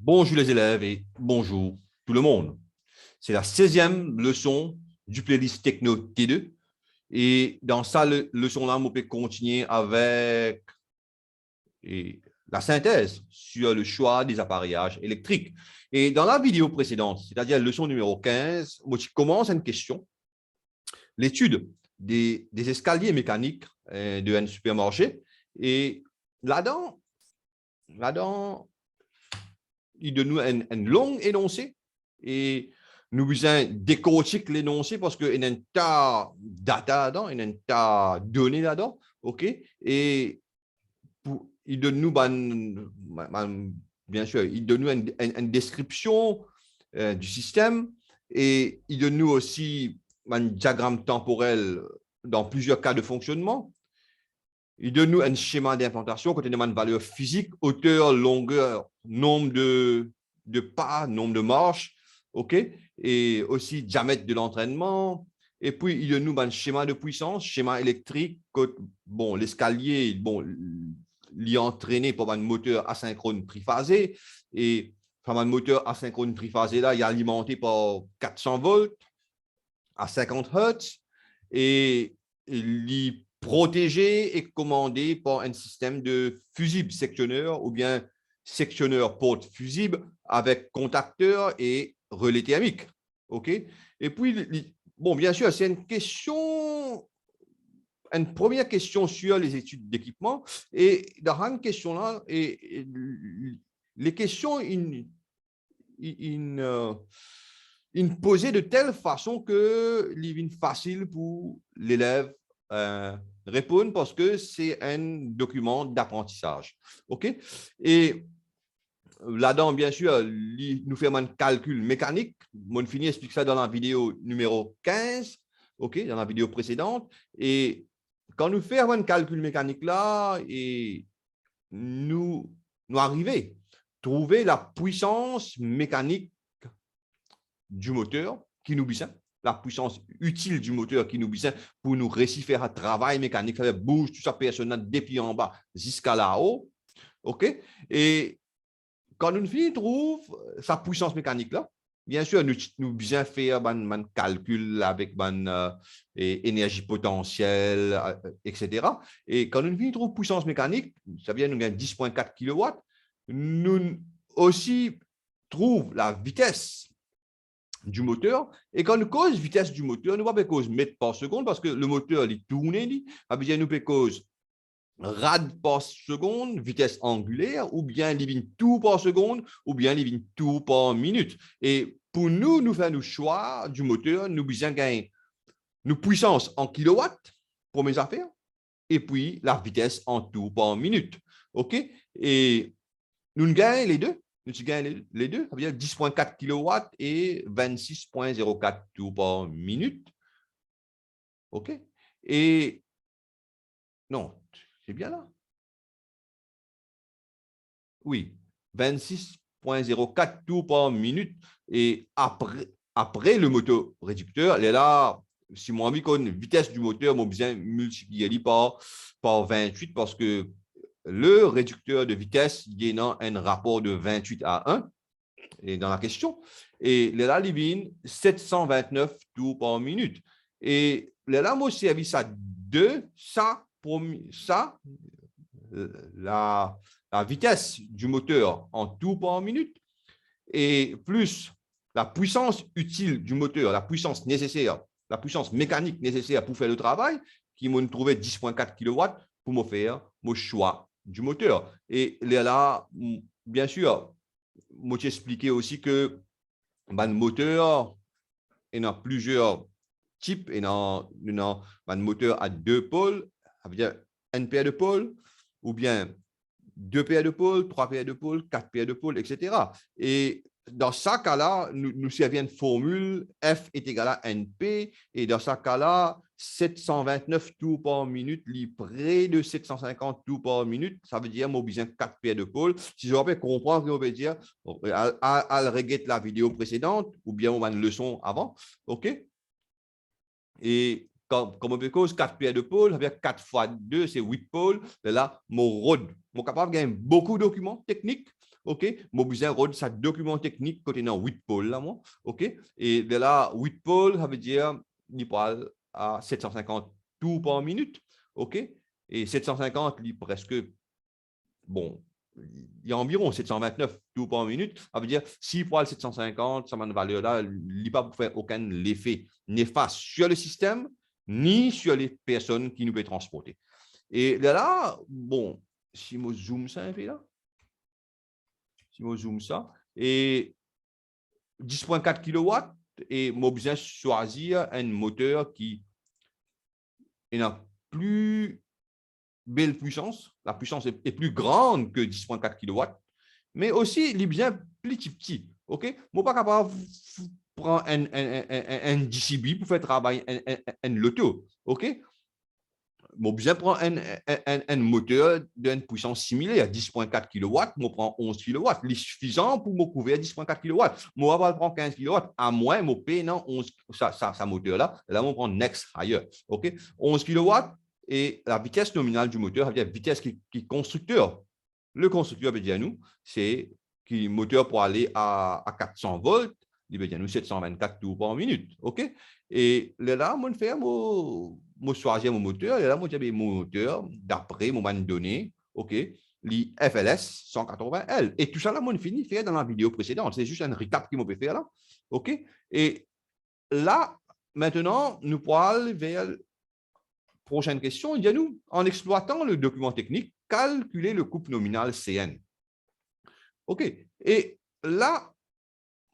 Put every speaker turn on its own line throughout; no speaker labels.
Bonjour les élèves et bonjour tout le monde. C'est la 16e leçon du playlist Techno T2. Et dans cette leçon-là, on peut continuer avec la synthèse sur le choix des appareillages électriques. Et dans la vidéo précédente, c'est-à-dire la leçon numéro 15, je commence une question. L'étude des escaliers mécaniques d'un supermarché. Et là-dedans, il donne nous un long énoncé et nous besoin décortiquer l'énoncé parce qu'il y a un tas de data là-dedans, il y a un tas de données là-dedans, ok? Et il donne nous, bien sûr, il donne nous une description du système et il donne nous aussi un diagramme temporel dans plusieurs cas de fonctionnement. Il donne nous un schéma d'implantation qui contient une valeur physique, hauteur, longueur, nombre de pas, nombre de marches, ok, et aussi diamètre de l'entraînement. Et puis, il donne nous un schéma de puissance, schéma électrique. Bon, l'escalier, bon, l'y entraîné par un moteur asynchrone triphasé. Et un moteur asynchrone triphasé, là, il est alimenté par 400 volts à 50 Hz. Et il protégé et commandé par un système de fusible sectionneur ou bien sectionneur porte fusible avec contacteur et relais thermique. OK? Et puis, bon, bien sûr, c'est une première question sur les études d'équipement. Et dans une question là, les questions, posaient de telle façon que c'est facile pour l'élève répondre parce que c'est un document d'apprentissage. OK? Et là-dedans, bien sûr, nous faisons un calcul mécanique. Mon fini explique ça dans la vidéo numéro 15, OK, dans la vidéo précédente. Et quand nous faisons un calcul mécanique là, et nous arrivons à trouver la puissance mécanique du moteur qui nous besoin, la puissance utile du moteur qui nous besoin pour nous réussir faire un travail mécanique, faire bouge tout ça personnel depuis en bas jusqu'à là-haut. OK? Et quand nous finissons trouve sa puissance mécanique là, bien sûr, nous besoin faire un calcul avec énergie potentielle, etc. Et quand nous finissons trouve puissance mécanique, ça vient nous gagner 10,4 kW, nous aussi trouve la vitesse du moteur. Et quand nous cause vitesse du moteur, nous ne pas cause mètres par seconde parce que le moteur il tourne, ça veut dire nous peut cause rad par seconde, vitesse angulaire, ou bien living tour par seconde, ou bien living tour par minute. Et pour nous, nous faire le choix du moteur, nous besoin gagner nous puissance en kilowatts pour mes affaires, et puis la vitesse en tour par minute. OK? Et nous gagnons les deux. Nous gagnons les deux. Ça veut dire 10,4 kW et 26,04 tours par minute. OK? Et non, c'est bien là. Oui, 26,04 tours par minute. Et après le moteur réducteur, elle est là, si moi, une vitesse du moteur, moi, besoin multiplier par 28 parce que le réducteur de vitesse, il y a un rapport de 28 à 1 et dans la question. Et là, il y a 729 tours par minute. Et là, moi, service à 2, ça, pour ça, la vitesse du moteur en tours par minute et plus la puissance utile du moteur, la puissance nécessaire, la puissance mécanique nécessaire pour faire le travail, qui m'a trouvé 10,4 kW pour me faire mon choix du moteur. Et là, bien sûr, moi j'ai expliqué aussi que le moteur, il y en a plusieurs types. Il y a un moteur à deux pôles, ça veut dire une paire de pôles, ou bien deux paires de pôles, trois paires de pôles, quatre paires de pôles, etc. Et dans ce cas-là, nous servons une formule F est égal à NP, et dans ce cas-là, 729 tours par minute, près de 750 tours par minute, ça veut dire que j'ai besoin de 4 paires de pôles. Si je veux comprendre, on peut dire, à regarder la vidéo précédente, ou bien une leçon avant, OK? Et comme on peut cause 4 paires de pôles, ça veut dire 4 fois 2, c'est 8 pôles. Et là, mon road, mon capable de gagner beaucoup de documents techniques. OK, mon besoin road, ça document technique côté dans 8 pôles là, moi. OK, et de là, 8 pôles, ça veut dire, il parle à 750 tours par minute. OK, et 750, il presque, bon, il y a environ 729 tours par minute. Ça veut dire, si pour 750, ça m'a une valeur là, il n'y a pas pour faire aucun effet néfaste sur le système, ni sur les personnes qui nous peuvent transporter. Et là, bon, si je zoome ça un peu là, si je zoome ça, et 10,4 kW, et moi, besoin choisir un moteur qui n'a plus belle puissance. La puissance est plus grande que 10,4 kW, mais aussi, il est bien plus petit. OK? Moi, pas capable de prendre un DCB pour faire travailler un loto. OK? Moi, besoin prendre un moteur d'une puissance similaire, 10,4 kW, moi, prends 11 kW. C'est suffisant pour me couvrir 10,4 kW. Moi, je vais prendre 15 kW. À moins, je paye non 11, ça moteur-là. Là, on prend next higher. OK? 11 kW et la vitesse nominale du moteur, ça veut dire la vitesse qui est constructeur. Le constructeur veut dire à nous, c'est que le moteur pour aller à 400 volts, il veut dire à nous 724 tours par minute. OK? Et là, on fait moi choisir mon moteur, et là, moi, j'ai mon moteur d'après mon bande de données, OK, les FLS 180L. Et tout ça, là, moi, fini faire dans la vidéo précédente. C'est juste un recap qui m'a fait faire là. OK? Et là, maintenant, nous pourrons aller vers la prochaine question. Il y a nous, en exploitant le document technique, calculer le coût nominal CN. OK? Et là,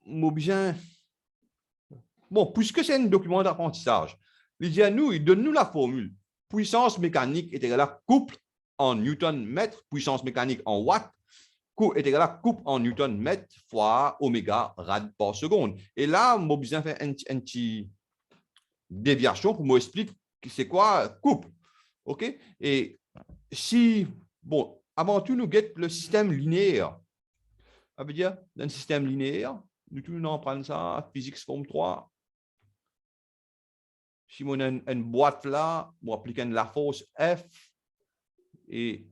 moi, bien, bon, puisque c'est un document d'apprentissage, il dit à nous, il donne nous la formule. Puissance mécanique est égale à couple en Newton-mètre, puissance mécanique en watts, est égal à couple en Newton-mètre fois oméga rad par seconde. Et là, moi, besoin faire une petite déviation pour m'expliquer c'est quoi couple. OK? Et si, bon, avant tout, nous guette le système linéaire. Ça veut dire, dans le système linéaire, nous en prenons ça, physique forme 3. Si on a une boîte là, on applique la force F et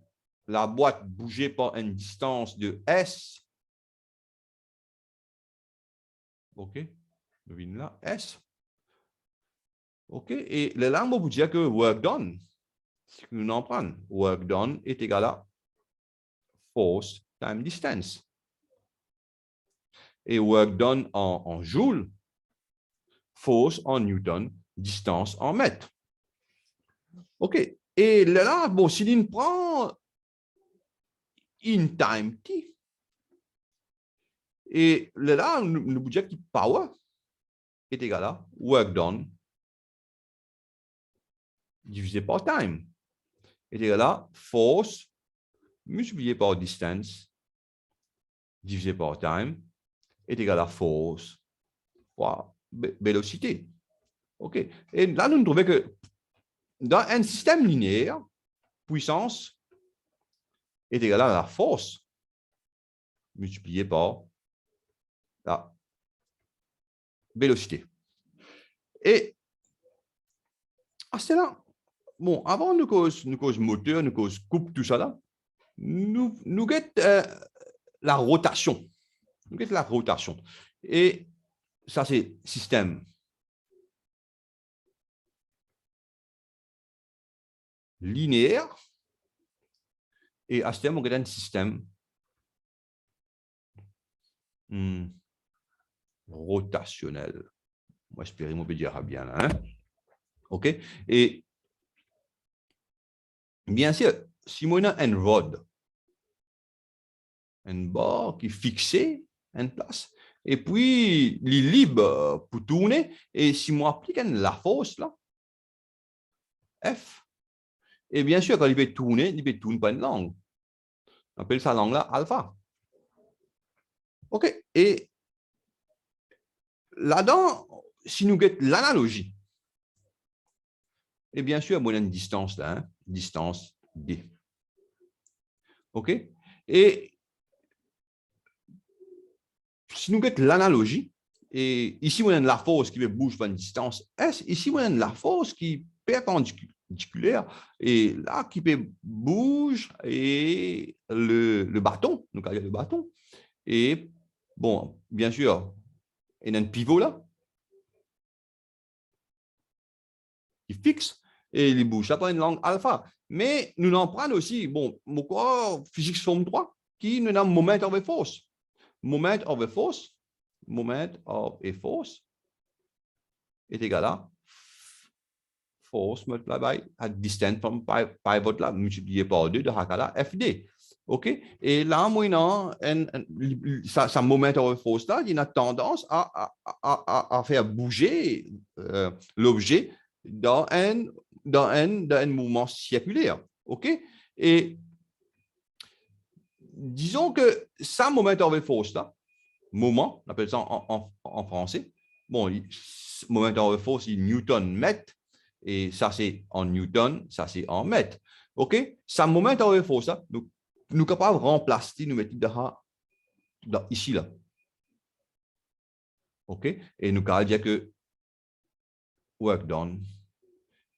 la boîte bougeait par une distance de S. OK, devine là, S. OK, et là, on vous dire que work done, ce que nous en prenons, work done est égal à force time distance. Et work done en joule, force en newton, distance en mètres. OK, et là, bon, si l'on prend in time t, et là, le budget qui power est égal à work done divisé par time est égal à force multiplié par distance divisé par time est égal à force fois vélocité. OK. Et là, nous trouvons que dans un système linéaire, puissance est égale à la force multipliée par la vélocité. Et à cela, bon, avant nous cause moteur, nous cause coupe, tout ça là, nous guette la rotation. Nous guette la rotation. Et ça, c'est système linéaire. Et à ce terme, on a un système rotationnel. Moi, j'espère que je vais dire bien là. Hein? OK? Et bien sûr, si on a un rod, un bord qui est fixé en place, et puis il est libre pour tourner, et si on applique la force là, F, et bien sûr, quand il va tourner par une langue. On appelle sa langue là alpha. OK. Et là-dedans, si nous avons l'analogie, et bien sûr, on a une distance là, hein, distance D. OK. Et si nous avons l'analogie, et ici, on a la force qui bouge par une distance S, ici, on a la force qui perpendiculaire et là, qui peut bouge et le bâton, donc il y a le bâton. Et bon, bien sûr, il y a un pivot là qui fixe et il bouge. Ça prend une langue alpha. Mais nous en prenons aussi, bon, pourquoi physique forme 3 qui nous a moment of a force. Moment of a force, moment of a force est égal à force multiplied by a distance from pivot là, multiplié par 2 de Hakala FD. OK? Et là, maintenant, sa moment of force là, il a tendance à faire bouger l'objet dans un mouvement circulaire. OK? Et disons que sa moment of force là, moment, on appelle ça en français. Bon, moment of force, c'est Newton mètre, et ça c'est en Newton, ça c'est en mètre. OK? Ça moment of force, là, nous sommes capables de remplacer, nous mettre ici, là. OK? Et nous allons dire que work done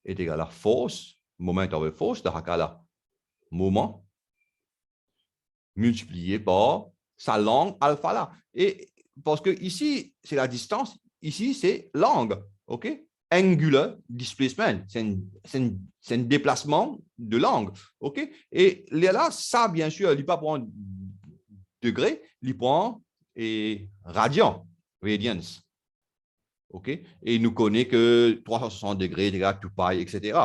est égal à force, moment of force, de là, moment, multiplié par sa langue alpha là. Et parce que ici, c'est la distance, ici, c'est l'angle. OK? Angular displacement, c'est un déplacement de l'angle. OK? Et là, ça, bien sûr, il ne pas prendre degré, il prend et radian, radians. OK? Et nous connaissons que 360 degrés, tout pareil, etc.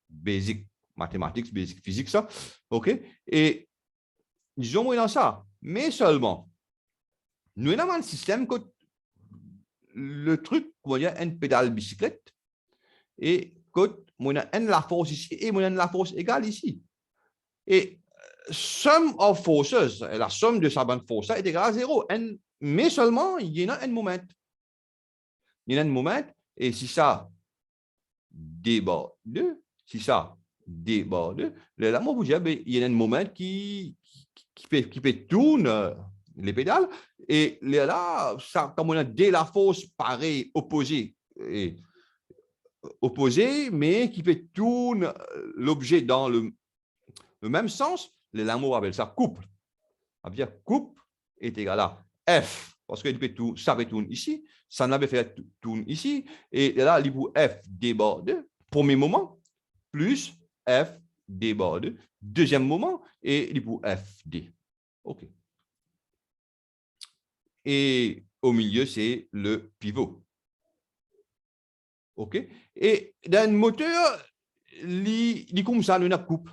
Basic mathématiques, basic physique, ça. OK? Et disons moi dans ça, mais seulement, nous avons un système que le truc, il y a une pédale bicyclette et que on a la force ici et on a la force égale ici. Et sum of forces, la somme de sa bande force est égale à 0. Mais seulement, il y a un moment. Il y a un moment, et si ça déborde, si ça déborde, là, moi, vous dites, il y a un moment qui peut tourner les pédales, et là, ça, comme on a dès la force pareille, opposée, mais qui fait tourner l'objet dans le même sens, l'amour appelle ça couple. Ça veut dire couple est égal à F, parce que ça peut tourner ici, ça n'avait fait tourner ici, et là, il faut F déborde, premier moment, plus F déborde, deuxième moment, et il faut F D. OK. Et au milieu, c'est le pivot. OK? Et dans un moteur, il comme ça, nous avons couple.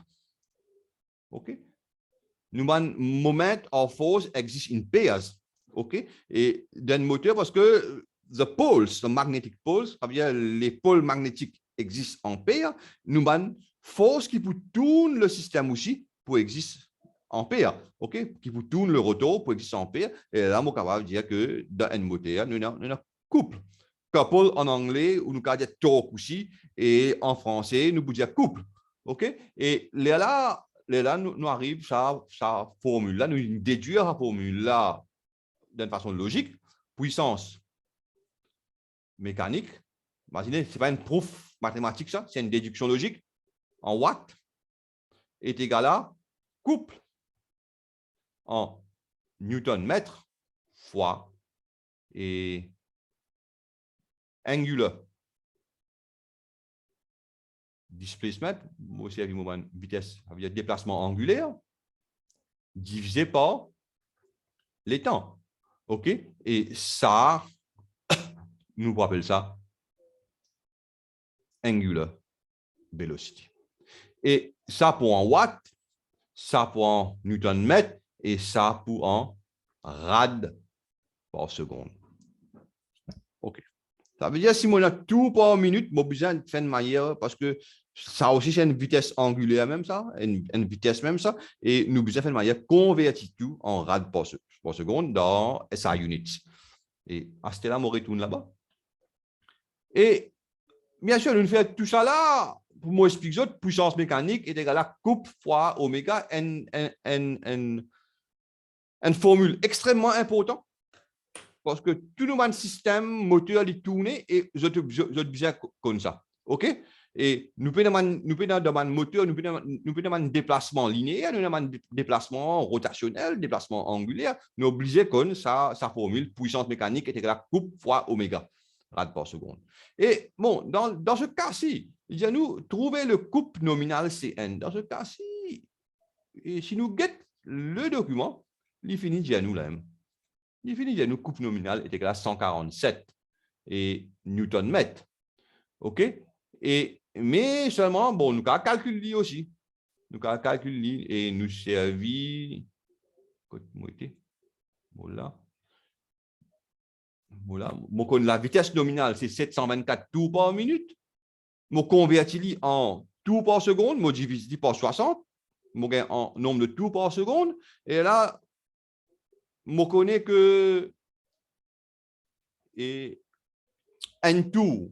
OK? Nous avons moment of force existe in pairs. OK? Et dans un moteur, parce que the magnetic poles, c'est-à-dire les pôles magnétiques existent en paire, nous avons force qui peut tourner le système aussi pour exister en paire. OK? Qui peut tourner le rotor pour exister en paire. Et là, on est capable de dire que dans un moteur, nous avons couple. Couple en anglais, ou nous avons dire torque aussi, et en français, nous pouvons dire couple. OK? Et là, nous arrive sa formule là, nous déduire la formule là d'une façon logique, puissance mécanique. Imaginez, ce n'est pas une proof mathématique, ça, c'est une déduction logique en watts est égal à couple en newton mètre fois et angular displacement, aussi avec moment vitesse, avec déplacement angulaire, divisé par les temps. OK? Et ça, nous appelons ça angular velocity. Et ça pour en watt, ça pour en newton mètre, et ça pour en rad par seconde. OK. Ça veut dire si on a tout par minute, on a besoin de faire une manière, parce que ça aussi, c'est une vitesse angulaire même ça, une vitesse même ça, et nous besoin de faire une manière convertir tout en rad par seconde dans SI units. Et à ce là, on retourne là-bas. Et bien sûr, nous faisons tout ça là, pour moi expliquer autre, puissance mécanique est égale à couple fois oméga, une formule extrêmement importante, parce que tout le monde système moteur est tourné et je besoin comme ça. OK? Et nous pouvons dans un moteur, nous pouvons dans un déplacement linéaire, nous avons un déplacement rotationnel, déplacement angulaire. Nous obligés que sa formule, puissance mécanique est égale à coupe fois oméga, rad par seconde. Et bon, dans ce cas-ci, il dit à nous, trouver le couple nominal Cn. Dans ce cas-ci, et si nous guettons le document, il finit à nous là-même. Il finit à nous, couple nominal est égal à 147 et Newton-mètre. OK? Mais seulement, bon, nous avons calculé aussi. Nous avons calculé et nous servi. Voilà. La vitesse nominale, c'est 724 tours par minute. Je convertis en tours par seconde, je divise par 60. Je gagne en nombre de tours par seconde. Et là, je connais que un tour,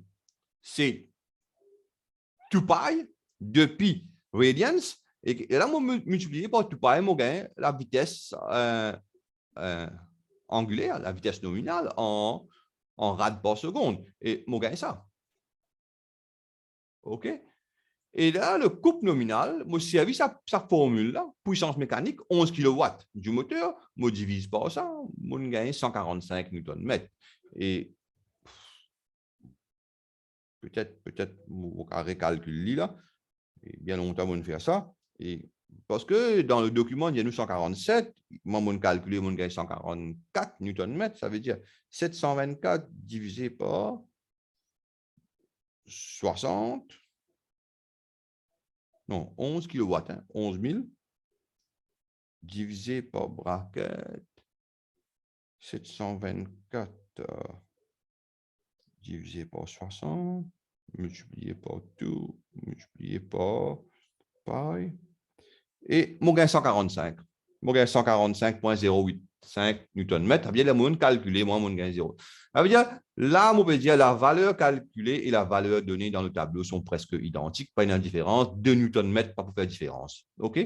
c'est 2 pi, 2 pi radians. Et là, je multiplie par 2 pi, je gagne la vitesse angulaire, la vitesse nominale en rad par seconde. Et je gagne ça. OK? Et là, le couple nominal, je servi sa formule-là, puissance mécanique, 11 kW du moteur, je divise par ça, je gagne 145 Nm. Et peut-être, on va recalculer là, et bien longtemps, on va faire ça. Et parce que dans le document, il y a nous 147, moi, on calcule, on gagne 144 Nm, ça veut dire 724 divisé par 60. Non, 11 kW, 11 000, divisé par bracket, 724 divisé par 60, multiplié par tout, multiplié par pi, et mon gain 145. Mon gain 145,085 Nm. Ça veut dire, mon calculé, moi, mon gain 0. Ça veut dire, là, on peut dire la valeur calculée et la valeur donnée dans le tableau sont presque identiques, pas une différence, 2 Nm, pas pour faire différence. OK?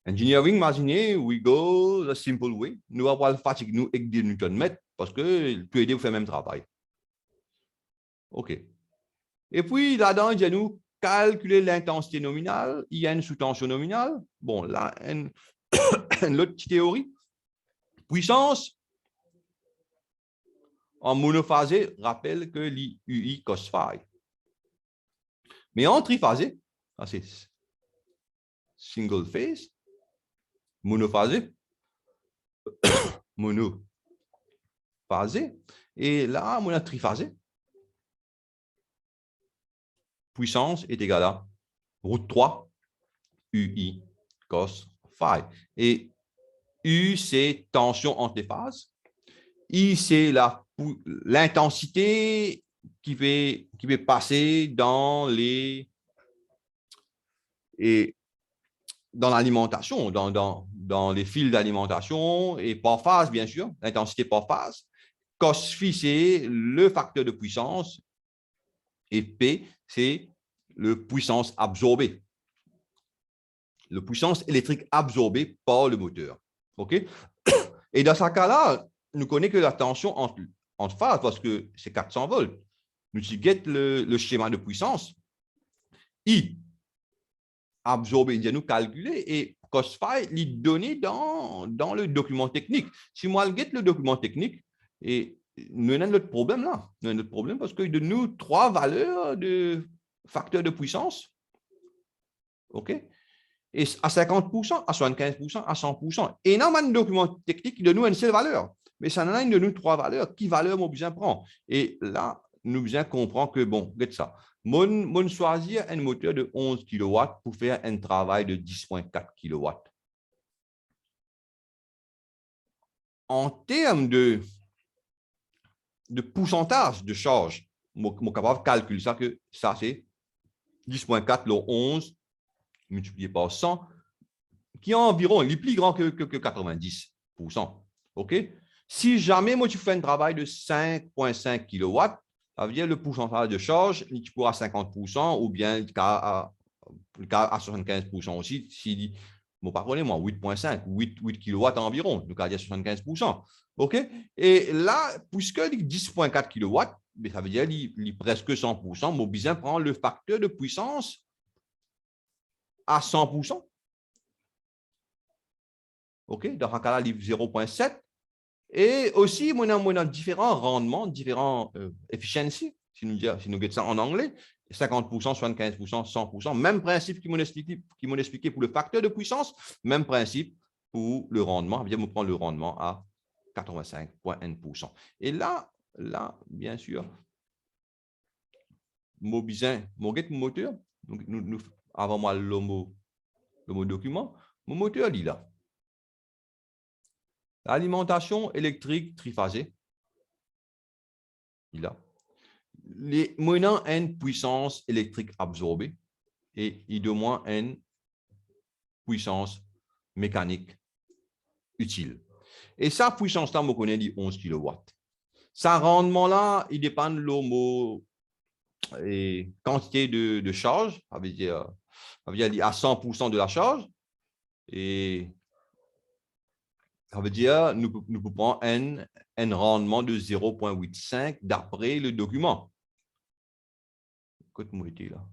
Engineering, imaginez, we go the simple way. Nous avons le fatigue, nous, avec 2 Nm, parce que peut aider à faire le même travail. OK. Et puis, là-dedans, il y a nous calculer l'intensité nominale, IN sous tension nominale. Bon, là, l'autre théorie. Puissance en monophasé rappelle que l'UI cos phi. Mais en triphasé, c'est single phase, monophasé, monophasé, et là, on a triphasé. Puissance est égale à route 3 UI cos phi. Et U, c'est tension entre les phases. I, c'est l'intensité qui va passer dans l'alimentation, dans les fils d'alimentation et par phase, bien sûr, l'intensité par phase. Cos phi, c'est le facteur de puissance et P, c'est le puissance absorbée. La puissance électrique absorbée par le moteur. OK? Et dans ce cas-là, nous connaissons que la tension entre phases, parce que c'est 400 volts. Nous utilisons le schéma de puissance. I, absorbé, nous calculer et cos phi, il donné dans le document technique. Si moi, je get le document technique, et nous avons notre problème là. Nous avons notre problème parce qu'il donne nous 3 valeurs de facteur de puissance. OK? Et à 50%, à 75%, à 100%. Et dans le document technique, il donne nous une seule valeur. Mais ça en a une de nous 3 valeurs. Qui valeur mon besoin prend? Et là, nous besoin comprendre que, bon, regarde ça. Mon choisir un moteur de 11 kW pour faire un travail de 10,4 kW. En termes de pourcentage de charge, je suis capable de calculer ça, que ça, c'est 10,4 le 11 multiplié par 100, qui est environ, il est plus grand que 90%. OK? Si jamais moi, tu fais un travail de 5,5 kW, ça veut dire le pourcentage de charge, tu pourras à 50% ou bien à 75% aussi. Si, bon, par contre, moi, 8,5, 8 kW environ, donc à dire 75%. OK? Et là, puisque 10,4 kW, mais ça veut dire qu'il est presque 100%. Mon besoin prend le facteur de puissance à 100%. OK? Dans ce cas-là, il est 0,7. Et aussi, on a différents rendements, différents efficiency, si nous disons ça en anglais, 50%, 75%, 100%. Même principe qui m'ont expliqué pour le facteur de puissance, même principe pour le rendement. On prend le rendement à 85,1%. Et là, bien sûr, mon besoin, mon moteur, avant moi le mot document, mon moteur dit là. L'alimentation électrique triphasée, il a. Les moyens une puissance électrique absorbée et il de moins une puissance mécanique utile. Et sa puissance-là, on connaît dit 11 kW. Sa rendement-là, il dépend de l'homo et quantité de charge, ça veut dire à 100% de la charge. Et ça veut dire nous pouvons prendre un rendement de 0,85 d'après le document. Écoute-moi là.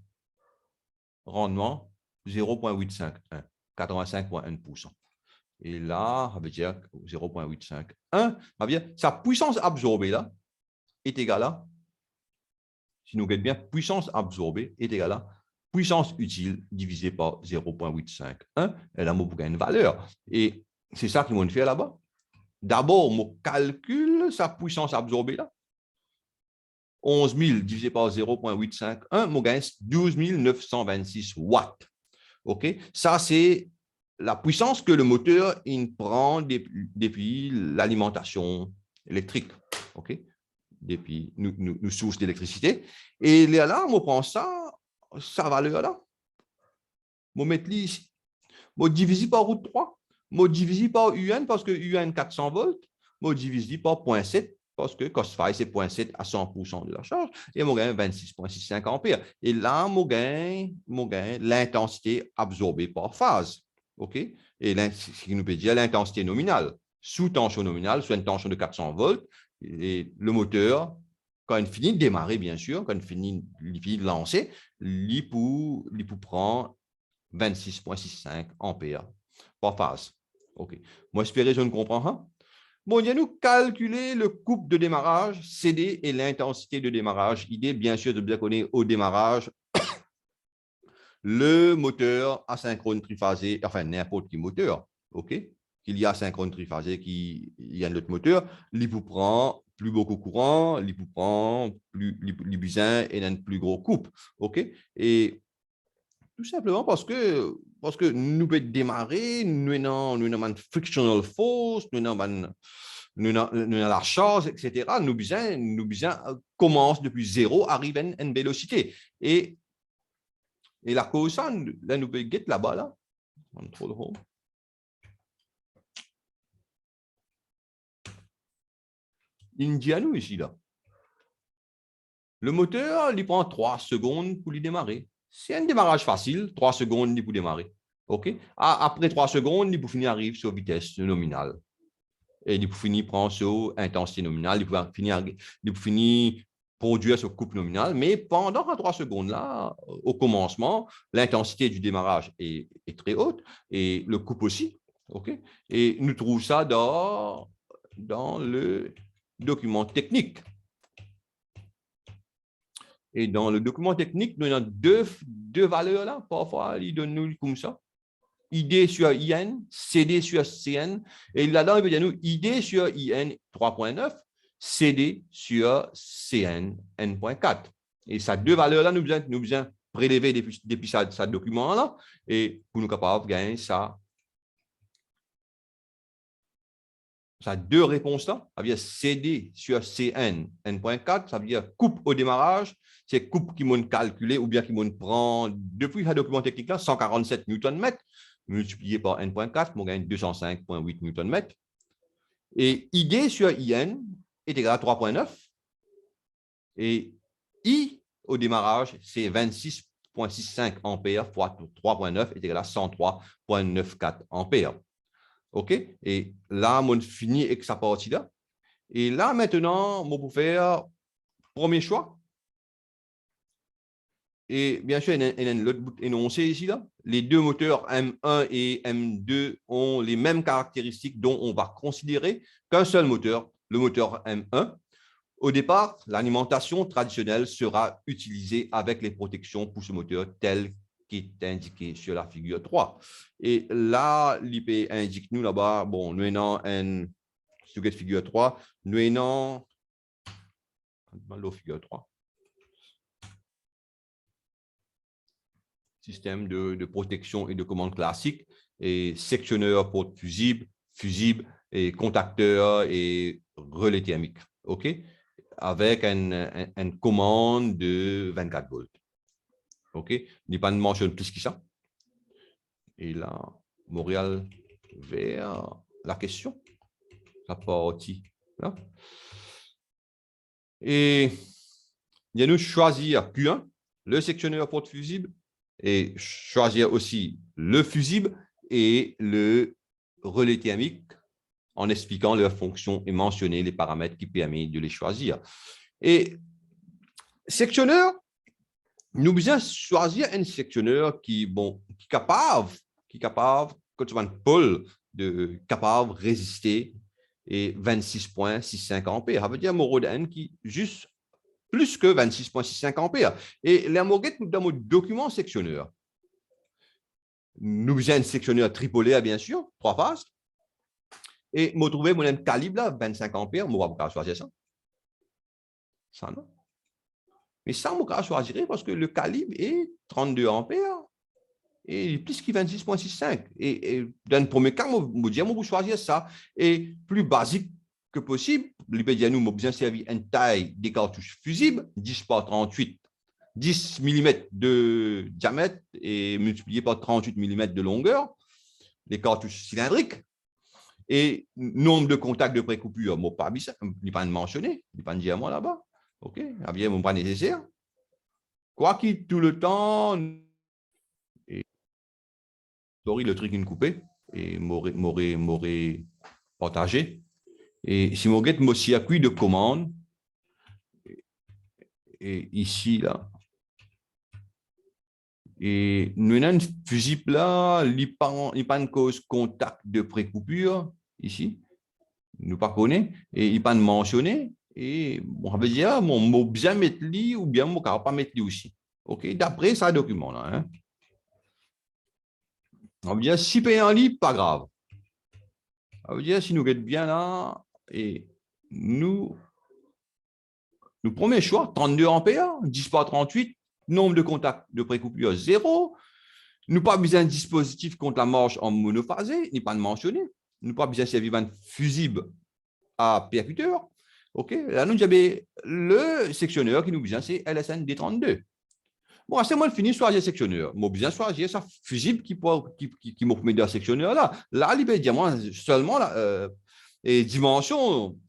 Rendement 0,85, 85,1%. Et là, ça veut dire 0,85. Ça veut dire sa puissance absorbée là est égale à, si nous regardons bien, puissance absorbée est égale à puissance utile divisé par 0,85. Et là, on a une valeur. Et c'est ça qu'ils vont faire là-bas. D'abord, on calcule sa puissance absorbée là. 11 000 divisé par 0,851, on gagne 12 926 watts. OK? Ça, c'est la puissance que le moteur prend depuis l'alimentation électrique. OK? Depuis nos sources d'électricité. Et là, on prend ça, sa valeur-là. On met ici. On divise par route 3. On divise par UN parce que UN 400 volts. On divise par 0,7 parce que COS-phi, c'est 0,7 à 100% de la charge, et on gagne 26,65 ampères. Et là, on gagne l'intensité absorbée par phase. OK? Et ce qui nous peut dire l'intensité nominale. Sous tension nominale, sous une tension de 400 volts, et le moteur, quand il finit de démarrer, bien sûr, quand il finit de lancer, il prend 26,65 ampères par phase. OK. Moi, j'espère que je ne comprends pas. Bon, il y a nous calculer le couple de démarrage, CD et l'intensité de démarrage. Idée, bien sûr, de bien connaître au démarrage le moteur asynchrone triphasé, enfin n'importe quel moteur, OK? Qu'il y a asynchrone triphasé, qu'il y a un autre moteur, il vous prend plus beaucoup courant, il vous prend plus besoin et un plus gros couple, OK? Et tout simplement parce que nous pouvons démarrer, nous avons une frictional force, nous avons la charge, etc. Nous besoin commence depuis zéro, arrive à une vélocité. Et la cause, là, nous pouvons get là-bas, là. Il dit à nous ici, là. Le moteur, il prend 3 secondes pour lui démarrer. C'est un démarrage facile, 3 secondes pour démarrer. OK? Après 3 secondes, il peut finir arrive sur vitesse nominale. Et il peut finir prendre sur intensité nominale, il peut finir produire ce couple nominal, mais pendant 3 secondes là, au commencement, l'intensité du démarrage est très haute et le couple aussi. OK? Et nous trouvons ça dans le document technique. Et dans le document technique, nous avons deux valeurs là, parfois, ils donnent nous comme ça. ID sur IN, CD sur CN, et là-dedans, il veut dire nous ID sur IN 3.9, CD sur CN N.4. Et ces deux valeurs-là, nous besoin prélever depuis ce document-là, et pour nous capables de gagner ça. Ça deux réponses-là, ça veut dire CD sur CN N.4, ça veut dire coupe au démarrage, c'est coupe qui m'ont calculé ou bien qui m'ont prend depuis le document technique-là, 147 Nm, multiplié par N.4, on gagne 205,8 Nm. Et ID sur IN est égal à 3,9. Et I au démarrage, c'est 26,65 ampères fois 3,9 est égal à 103,94 ampères. OK? Et là, on finit avec sa partie-là. Et là, maintenant, on peut faire Premier choix. Et bien sûr, il y a l'autre bout énoncé ici. Là. Les deux moteurs M1 et M2 ont les mêmes caractéristiques dont on va considérer qu'un seul moteur, le moteur M1. Au départ, l'alimentation traditionnelle sera utilisée avec les protections pour ce moteur tel qui est indiqué sur la figure 3. Et là, l'IP indique nous là-bas, bon, nous avons une figure 3, nous avons la figure 3. Système de protection et de commande classique, et sectionneur porte fusible, et contacteur et relais thermique. OK? Avec une commande de 24 volts. OK? Il n'y a pas de mention plus que ça. Et là, Montréal vers la question. La partie là. Et il y a nous choisir Q1, le sectionneur porte fusible, et choisir aussi le fusible et le relais thermique en expliquant leurs fonctions et mentionner les paramètres qui permettent de les choisir. Et sectionneur, nous devons choisir un sectionneur qui est capable, quand tu vas pôle, capable de résister et 26,65 ampères. Ça veut dire un qui juste plus que 26,65 ampères. Et l'hermoguette nous donne un document sectionneur. Nous avons un sectionneur tripolé, bien sûr, 3 phases. Et je trouve mon calibre là, 25 ampères, je ne vais pas choisir ça. Ça, non. Mais ça, je vais choisir parce que le calibre est 32 ampères et plus que 26,65. Et dans le premier cas, je vais choisir ça. Et plus basique que possible, l'IPDIA nous m'a bien servi une taille des cartouches fusibles, 10 par 38, 10 mm de diamètre et multiplié par 38 mm de longueur, les cartouches cylindriques. Et nombre de contacts de précoupure, je n'ai pas mentionné, je n'ai pas dit à moi là-bas. OK, bien, mon pas nécessaire. Quoi qu'il tout le temps, et sorry, le truc est coupé et m'aurait partagé. Et si mon get mon circuit de commande, et ici, là, et nous avons un fusible là, il n'y a pas de cause contact de précoupure, ici, nous pas connaît, et il n'y a pas de mentionné, et bon, ça veut dire, mon mot bien mettre li ou bien mon pas mettre li aussi. OK, d'après ça document là. Hein. On veut dire, si paye en libre, pas grave. Ça veut dire, si nous êtes bien là, et nous premier choix, 32 ampères, 10 par 38, nombre de contacts de précoupure 0. Nous pas besoin d'un dispositif contre la marche en monophasé, ni pas de mentionné. Nous pas besoin de servir un fusible à percuteur. OK, là, nous avons le sectionneur qui nous besoin, c'est LSN D32. Bon, c'est moi le fini choisir sectionneur. Moi, bien choisir ça fusible qui m'a mis dans sectionneur là. Là, il peut dire moi seulement la dimension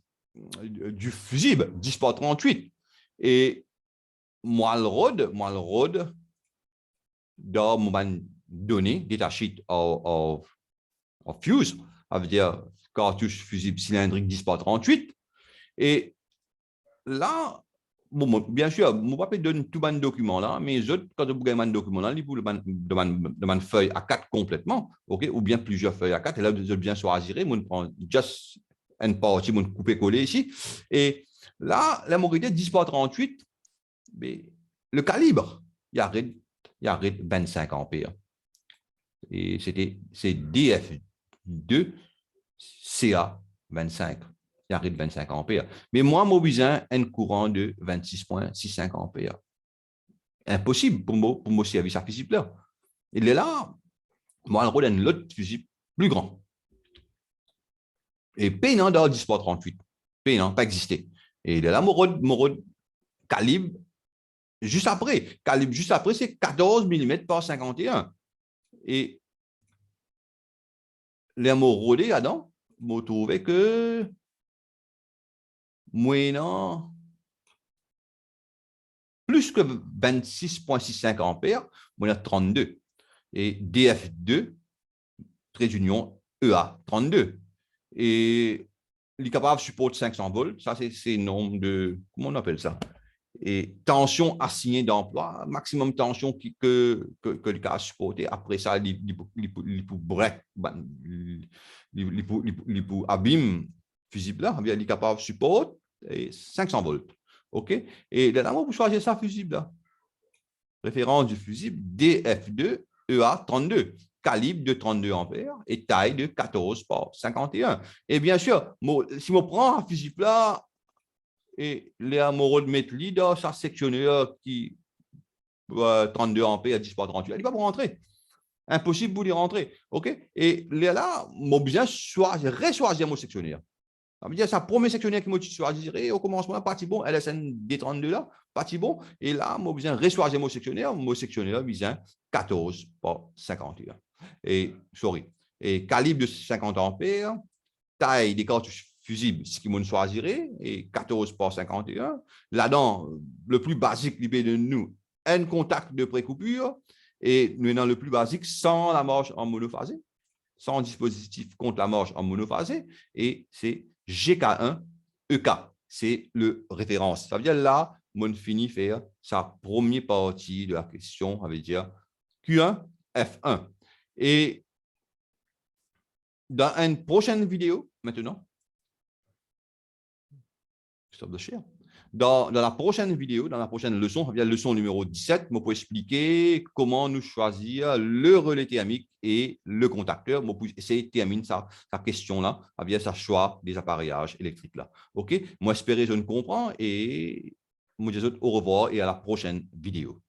du fusible, 10 par 38. Et moi, le rod dans mon donné détaché au fuse, ça veut dire cartouche fusible cylindrique 10 par 38. Et là, bon, bien sûr, je ne vais pas donner tout le document là, mais quand vous avez un document là, vous avez une feuille A4 complètement, okay, ou bien plusieurs feuilles A4, et là, vous bien choisir, vous prenez juste une partie, vous coupez coller ici. Et là, la mobilité 10 par 38, mais le calibre, il arrête 25 ampères. Et c'est DF2 CA25. Il arrête 25 ampères. Mais moi, j'ai besoin d'un courant de 26,65 ampères. Impossible pour moi servir sa fusible là. Il est là, moi, le rôle d'un autre fusible plus grand. Et payant dans 10 par 38. Payant, pas existé. Et il est là, mon rôle calibre juste après. Calibre juste après, c'est 14 mm par 51. Et les mots rodés là-dedans, je trouvé que moyennant plus que 26,65 ampères, on a 32. Et DF2, trait d'union EA, 32. Et il est capable de supporter 500 volts. Ça, c'est le nombre de, comment on appelle ça? et tension assignée d'emploi, maximum tension que le cas a supporté. Après ça, il peut break, il peut abîme fusible là, il est capable de support et 500 volts. OK? Et là, vous choisissez ça fusible là. Référence du fusible DF2 EA32, calibre de 32 ampères et taille de 14 par 51. Et bien sûr, si on prend un fusible là, et les amoureux de mettre dans sa sectionneur qui 32 ampères, 10 par 38, elle n'est pas pour rentrer. Impossible pour y rentrer. OK? Et là, mon besoin choisir mon sectionnaire. Ça veut dire c'est le premier sectionnaire qui m'a choisi au commencement, parti bon, LSN D32 là, parti bon. Et là, moi, besoin choisir mon sectionnaire, besoin 14 par 51. Et, sorry. Et calibre de 50 ampères, taille des cartouches fusibles, ce qui m'ont choisirait, et 14 par 51. Là-dedans, le plus basique de nous, un contact de précoupure, et nous dans le plus basique, sans la marche en monophasé, sans dispositif contre la marche en monophasé, et c'est GK1 EK. C'est le référence. Ça veut dire là, on finit faire sa première partie de la question, ça veut dire Q1, F1. Et dans une prochaine vidéo, maintenant, stop the share. Dans la prochaine vidéo, dans la prochaine leçon, la leçon numéro 17, je peux expliquer comment nous choisir le relais thermique et le contacteur. Je peux essayer de terminer sa question-là, avec sa choix des appareillages électriques. Là. OK? Moi, j'espère que je ne comprends et moi, je vous dis au revoir et à la prochaine vidéo.